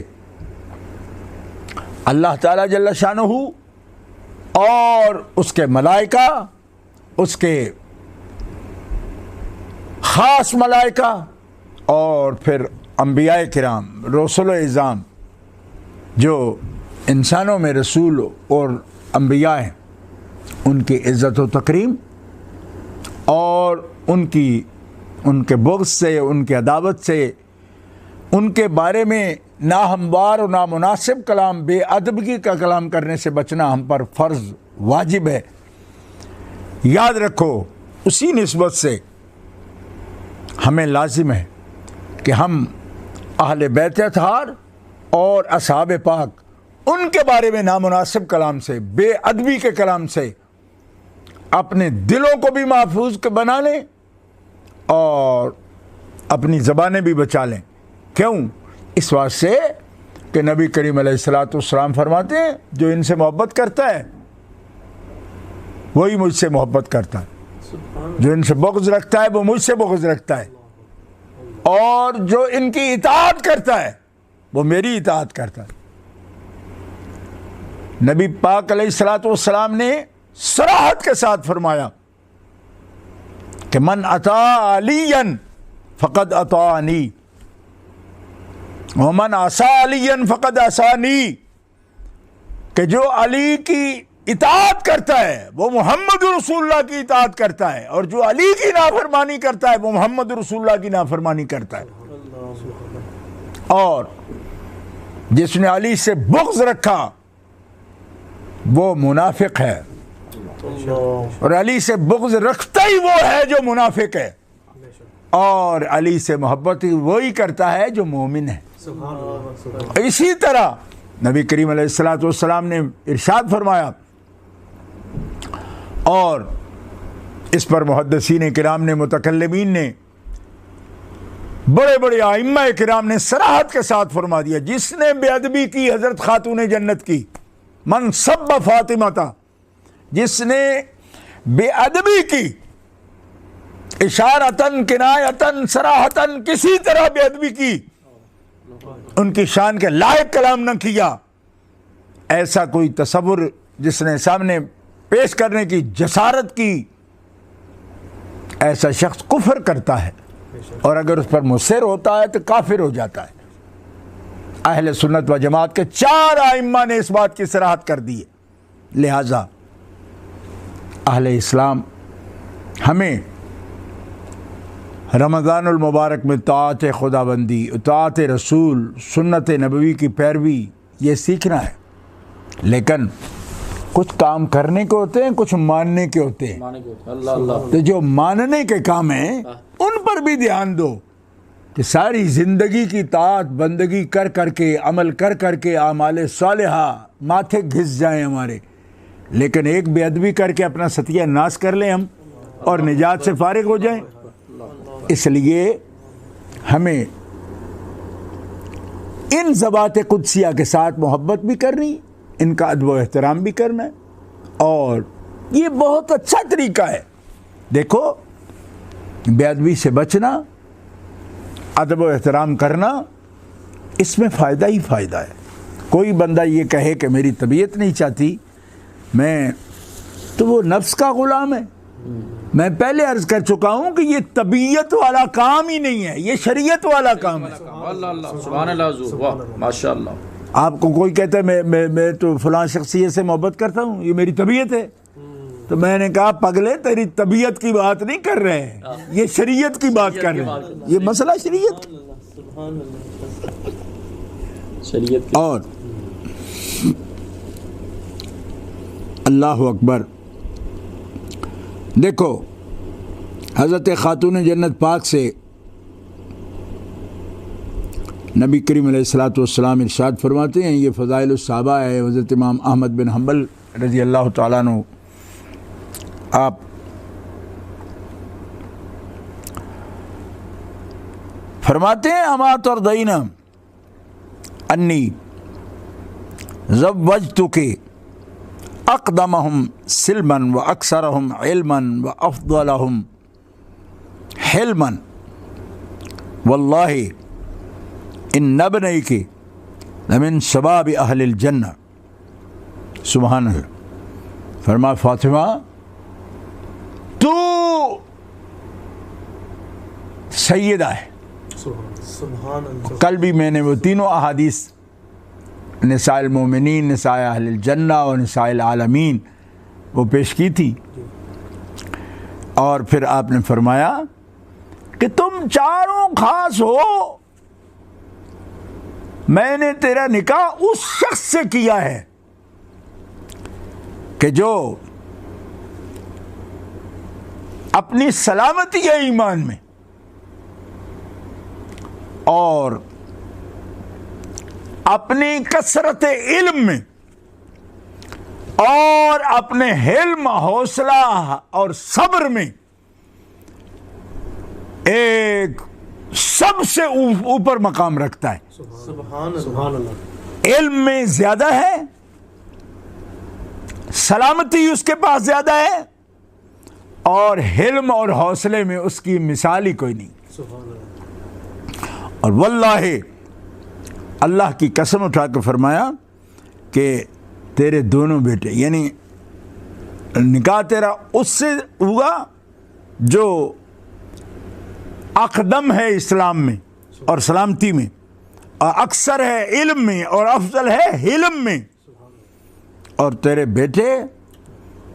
اللہ تعالیٰ جل شانہ اور اس کے ملائکہ، اس کے خاص ملائکہ، اور پھر انبیاء کرام، رسول اعظام، جو انسانوں میں رسول اور انبیاء ہیں، ان کی عزت و تکریم اور ان کے بغض سے، ان کے عداوت سے، ان کے بارے میں ناہموار اور نامناسب کلام، بے ادبی کا کلام کرنے سے بچنا ہم پر فرض واجب ہے۔ یاد رکھو، اسی نسبت سے ہمیں لازم ہے کہ ہم اہل بیت اطہار اور اصحاب پاک، ان کے بارے میں نامناسب کلام سے، بے ادبی کے کلام سے اپنے دلوں کو بھی محفوظ بنا لیں اور اپنی زبانیں بھی بچا لیں. کیوں؟ اس واسطے کہ نبی کریم علیہ الصلوۃ والسلام فرماتے ہیں جو ان سے محبت کرتا ہے وہی مجھ سے محبت کرتا ہے, جو ان سے بغض رکھتا ہے وہ مجھ سے بغض رکھتا ہے, اور جو ان کی اطاعت کرتا ہے وہ میری اطاعت کرتا ہے. نبی پاک علیہ الصلوۃ والسلام نے صراحت کے ساتھ فرمایا کہ من اطاع علیا فقد اطاعنی ومن عصى علیا فقد عصانی, کہ جو علی کی اطاعت کرتا ہے وہ محمد رسول اللہ کی اطاعت کرتا ہے, اور جو علی کی نافرمانی کرتا ہے وہ محمد رسول اللہ کی نافرمانی کرتا ہے. اور جس نے علی سے بغض رکھا وہ منافق ہے, اور علی سے بغض رکھتا ہی وہ ہے جو منافق ہے, اور علی سے محبت وہی کرتا ہے جو مومن ہے. اسی طرح نبی کریم علیہ الصلوۃ والسلام نے ارشاد فرمایا, اور اس پر محدثین کرام نے, متکلمین نے, بڑے بڑے ائمہ کرام نے صراحت کے ساتھ فرما دیا, جس نے بے ادبی کی حضرت خاتون جنت کی, من سب فاطمہ تھا, جس نے بے ادبی کی, اشارتن کنایتن صراحتن کسی طرح بے ادبی کی, ان کی شان کے لائق کلام نہ کیا, ایسا کوئی تصور جس نے سامنے پیش کرنے کی جسارت کی, ایسا شخص کفر کرتا ہے, اور اگر اس پر مصر ہوتا ہے تو کافر ہو جاتا ہے. اہل سنت و جماعت کے 4 ائمہ نے اس بات کی صراحت کر دی ہے. لہذا اہل اسلام ہمیں رمضان المبارک میں طاعت خدا بندی, اطاعت رسول, سنت نبوی کی پیروی یہ سیکھنا ہے. لیکن کچھ کام کرنے کے ہوتے ہیں, کچھ ماننے کے ہوتے ہیں. تو جو ماننے کے کام ہیں ان پر بھی دھیان دو, کہ ساری زندگی کی طاعت بندگی کر کر کے, عمل کر کر کے اعمال صالحہ ماتھے گھس جائیں ہمارے, لیکن ایک بے ادبی کر کے اپنا ستیہ ناش کر لیں ہم اور نجات سے فارغ ہو جائیں. اس لیے ہمیں ان ذوات قدسیہ کے ساتھ محبت بھی کرنی, ان کا ادب و احترام بھی کرنا ہے, اور یہ بہت اچھا طریقہ ہے. دیکھو, بے ادبی سے بچنا, ادب و احترام کرنا, اس میں فائدہ ہی فائدہ ہے. کوئی بندہ یہ کہے کہ میری طبیعت نہیں چاہتی میں, تو وہ نفس کا غلام ہے. میں پہلے عرض کر چکا ہوں کہ یہ طبیعت والا کام ہی نہیں ہے, یہ شریعت والا کام ہے. اللہ سبحان اللہ, واہ ماشاء اللہ. آپ کو کوئی کہتا ہے میں تو فلاں شخصیت سے محبت کرتا ہوں, یہ میری طبیعت ہے, تو میں نے کہا پگلے تیری طبیعت کی بات نہیں کر رہے ہیں, یہ شریعت کی بات کر رہے ہیں. یہ مسئلہ شریعت. اور اللہ اکبر, دیکھو حضرت خاتون جنت پاک سے نبی کریم علیہ الصلوۃ والسلام ارشاد فرماتے ہیں, یہ فضائل الصحابہ ہے. حضرت امام احمد بن حنبل رضی اللہ تعالیٰ عنہ آپ فرماتے ہیں, اما ترضین انی زوجتک اقدمہم سلما و اکثرہم علما و افضلہم حلما واللہ ان ابنیک لمن شباب اہل الجنہ. سبحان اللہ. فرمایا فاطمہ تو سیدہ ہے. کل بھی میں نے وہ تینوں احادیث نساء المومنین, نساء اہل الجنہ اور نساء العالمین وہ پیش کی تھی. اور پھر آپ نے فرمایا کہ تم چاروں خاص ہو, میں نے تیرا نکاح اس شخص سے کیا ہے کہ جو اپنی سلامتی ایمان میں اور اپنی کثرت علم میں اور اپنے حلم, حوصلہ اور صبر میں ایک سب سے اوپر مقام رکھتا ہے. سبحان اللہ. علم میں زیادہ ہے, سلامتی اس کے پاس زیادہ ہے, اور حلم اور حوصلے میں اس کی مثال ہی کوئی نہیں. سبحان اللہ. اور واللہ اللہ کی قسم اٹھا کے فرمایا کہ تیرے دونوں بیٹے, یعنی نکاح تیرا اس سے ہوگا جو اقدم ہے اسلام میں اور سلامتی میں, اور اکثر ہے علم میں, اور افضل ہے حلم میں. اور تیرے بیٹے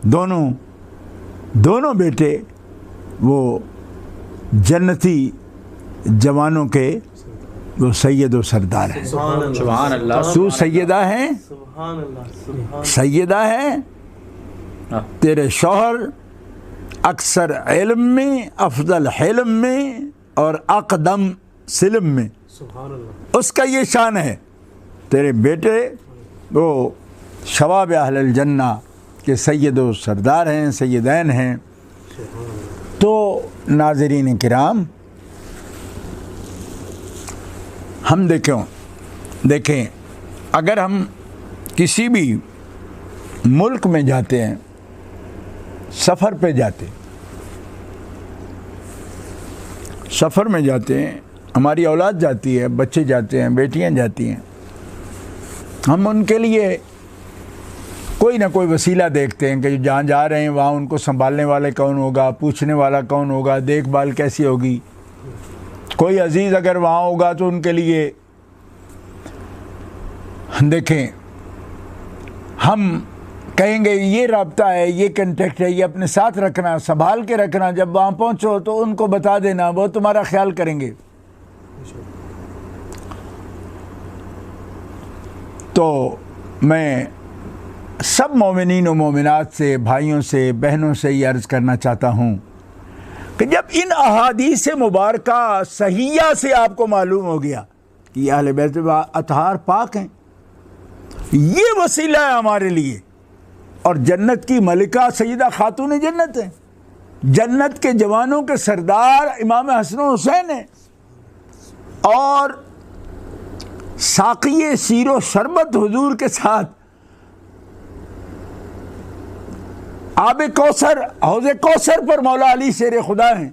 دونوں بیٹے وہ جنتی جوانوں کے وہ سید و سردار ہیں. سبحان اللہ. تو سیدہ ہے, سبحان اللہ. سیدہ ہے, تیرے شوہر اکثر علم میں, افضل حلم میں, اور اقدم سلم میں. سبحان اللہ. اس کا یہ شان ہے. تیرے بیٹے وہ شباب اہل الجنہ کے سید و سردار ہیں, سیدین ہیں. تو ناظرین کرام, ہم دیکھیں اگر ہم کسی بھی ملک میں جاتے ہیں, سفر میں جاتے ہیں, ہماری اولاد جاتی ہے, بچے جاتے ہیں, بیٹیاں جاتی ہیں, ہم ان کے لیے کوئی نہ کوئی وسیلہ دیکھتے ہیں کہ جہاں جا رہے ہیں وہاں ان کو سنبھالنے والے کون ہوگا, پوچھنے والا کون ہوگا, دیکھ بھال کیسی ہوگی. کوئی عزیز اگر وہاں ہوگا تو ان کے لیے دیکھیں ہم کہیں گے یہ رابطہ ہے, یہ کنٹیکٹ ہے, یہ اپنے ساتھ رکھنا, سنبھال کے رکھنا. جب وہاں پہنچو تو ان کو بتا دینا, وہ تمہارا خیال کریں گے. تو میں سب مومنین و مومنات سے, بھائیوں سے, بہنوں سے یہ عرض کرنا چاہتا ہوں کہ جب ان احادیث مبارکہ صحیحہ سے آپ کو معلوم ہو گیا کہ اہل بیت اطہار پاک ہیں, یہ وسیلہ ہے ہمارے لیے, اور جنت کی ملکہ سیدہ خاتون جنت ہیں, جنت کے جوانوں کے سردار امام حسن و حسین ہیں, اور ساقی سیر و شربت حضور کے ساتھ آب کوثر, حوض کوثر پر مولا علی شیر خدا ہیں.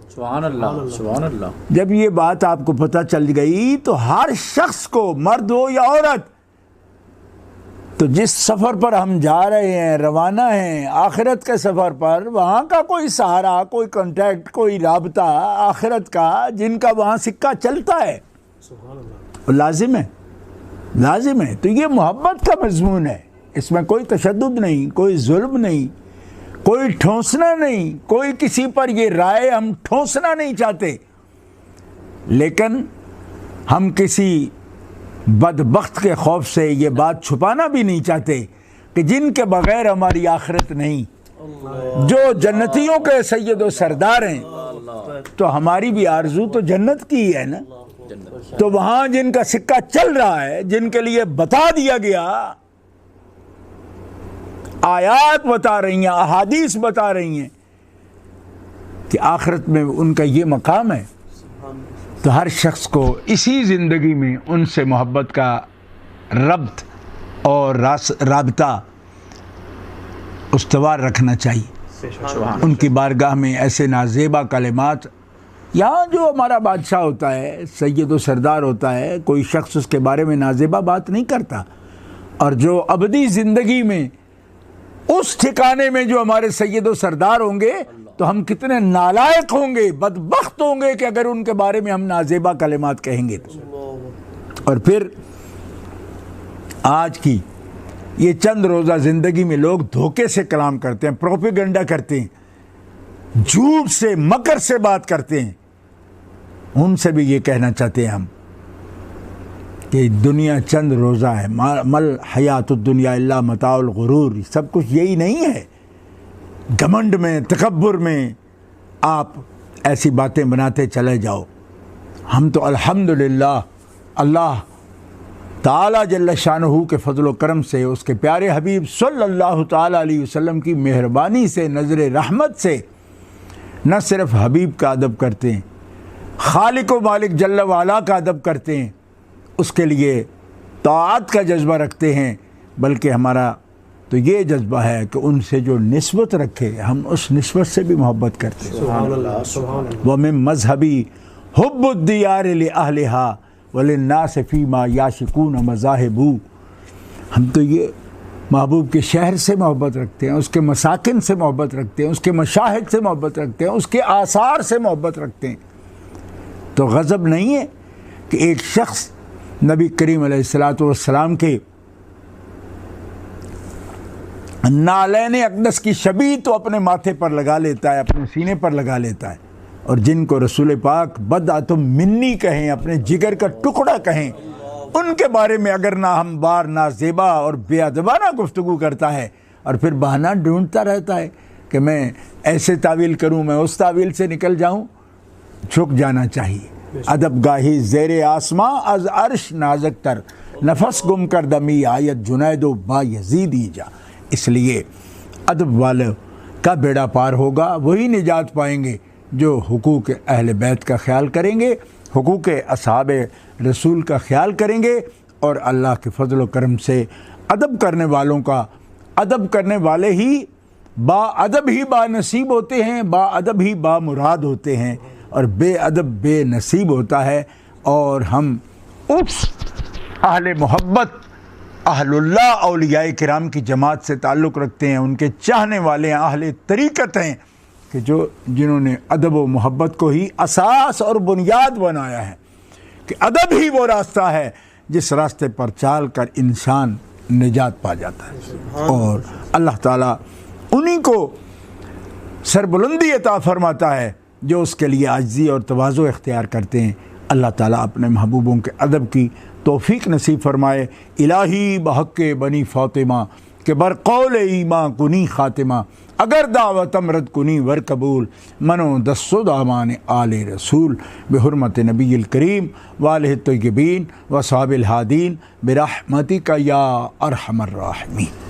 سبحان اللہ. سبحان اللہ. جب یہ بات آپ کو پتہ چل گئی تو ہر شخص کو, مرد ہو یا عورت, تو جس سفر پر ہم جا رہے ہیں, روانہ ہیں آخرت کے سفر پر, وہاں کا کوئی سہارا, کوئی کانٹیکٹ, کوئی رابطہ آخرت کا, جن کا وہاں سکہ چلتا ہے, سبحان اللہ. وہ لازم ہے. تو یہ محبت کا مضمون ہے, اس میں کوئی تشدد نہیں, کوئی ظلم نہیں, کوئی ٹھونسنا نہیں, کوئی کسی پر یہ رائے ہم ٹھونسنا نہیں چاہتے, لیکن ہم کسی بدبخت کے خوف سے یہ بات چھپانا بھی نہیں چاہتے کہ جن کے بغیر ہماری آخرت نہیں, جو جنتیوں کے سید و سردار ہیں, تو ہماری بھی آرزو تو جنت کی ہے نا. تو وہاں جن کا سکہ چل رہا ہے, جن کے لیے بتا دیا گیا, آیات بتا رہی ہیں, احادیث بتا رہی ہیں کہ آخرت میں ان کا یہ مقام ہے, تو ہر شخص کو اسی زندگی میں ان سے محبت کا ربط اور رابطہ استوار رکھنا چاہیے. ان کی بارگاہ میں ایسے نازیبا کلمات, یہاں جو ہمارا بادشاہ ہوتا ہے, سید و سردار ہوتا ہے, کوئی شخص اس کے بارے میں نازیبا بات نہیں کرتا, اور جو ابدی زندگی میں اس ٹھکانے میں جو ہمارے سید و سردار ہوں گے, تو ہم کتنے نالائق ہوں گے, بدبخت ہوں گے کہ اگر ان کے بارے میں ہم نازیبا کلمات کہیں گے تو. اور پھر آج کی یہ چند روزہ زندگی میں لوگ دھوکے سے کلام کرتے ہیں, پروپیگنڈا کرتے ہیں, جھوٹ سے, مکر سے بات کرتے ہیں. ان سے بھی یہ کہنا چاہتے ہیں ہم کہ دنیا چند روزہ ہے, مل حیات الدنیا الا متاع الغرور, سب کچھ یہی نہیں ہے. گھمنڈ میں, تکبر میں آپ ایسی باتیں بناتے چلے جاؤ. ہم تو الحمدللہ اللہ تعالیٰ جل شانہ کے فضل و کرم سے, اس کے پیارے حبیب صلی اللہ تعالیٰ علیہ وسلم کی مہربانی سے, نظر رحمت سے نہ صرف حبیب کا ادب کرتے ہیں، خالق و مالک جل وعلا کا ادب کرتے ہیں، اس کے لیے طاعت کا جذبہ رکھتے ہیں، بلکہ ہمارا تو یہ جذبہ ہے کہ ان سے جو نسبت رکھے ہم اس نسبت سے بھی محبت کرتے ہیں۔ سبحان اللہ سبحان اللہ وَمِن مذہبی حب الدیار لأہلہا وللناس فیما یعشقون مذاہبو، ہم تو یہ محبوب کے شہر سے محبت رکھتے ہیں، اس کے مساکن سے محبت رکھتے ہیں، اس کے مشاہد سے محبت رکھتے ہیں، اس کے آثار سے محبت رکھتے ہیں۔ تو غضب نہیں ہے کہ ایک شخص نبی کریم علیہ السلام کے نالین اقدس کی شبیہ تو اپنے ماتھے پر لگا لیتا ہے، اپنے سینے پر لگا لیتا ہے، اور جن کو رسول پاک بدعتم منی کہیں، اپنے جگر کا ٹکڑا کہیں، ان کے بارے میں اگر نہ ہموار نہ زیبا اور بے ادبانہ گفتگو کرتا ہے، اور پھر بہانہ ڈھونڈتا رہتا ہے کہ میں ایسے تعویل کروں، میں اس تعویل سے نکل جاؤں، جھک جانا چاہیے۔ ادب گاہی زیر آسماں از عرش نازک تر، نفس گم کر دمی آیت جنید و با یزیدی جا۔ اس لیے ادب والے کا بیڑا پار ہوگا، وہی نجات پائیں گے جو حقوق اہل بیت کا خیال کریں گے، حقوق اصحاب رسول کا خیال کریں گے، اور اللہ کے فضل و کرم سے ادب کرنے والوں کا، ادب کرنے والے ہی با ادب ہی با نصیب ہوتے ہیں، با ادب ہی با مراد ہوتے ہیں، اور بے ادب بے نصیب ہوتا ہے۔ اور ہم اس اہل محبت، اہل اللہ اولیاء کرام کی جماعت سے تعلق رکھتے ہیں، ان کے چاہنے والے ہیں، اہل طریقت ہیں، کہ جنہوں نے ادب و محبت کو ہی اساس اور بنیاد بنایا ہے، کہ ادب ہی وہ راستہ ہے جس راستے پر چال کر انسان نجات پا جاتا ہے، اور اللہ تعالیٰ انہی کو سربلندی عطا فرماتا ہے جو اس کے لیے عاجزی اور تواضع اختیار کرتے ہیں۔ اللہ تعالیٰ اپنے محبوبوں کے ادب کی توفیق نصیب فرمائے۔ الہی بحق بنی فاطمہ کہ بر قول ایماں کنی خاتمہ، اگر دعوت امرد کنی ور قبول، منو دستو دامان آل رسول، بحرمت نبی الکریم والہ الطیبین و صحاب الہادین برحمتک یا ارحم الراحمین۔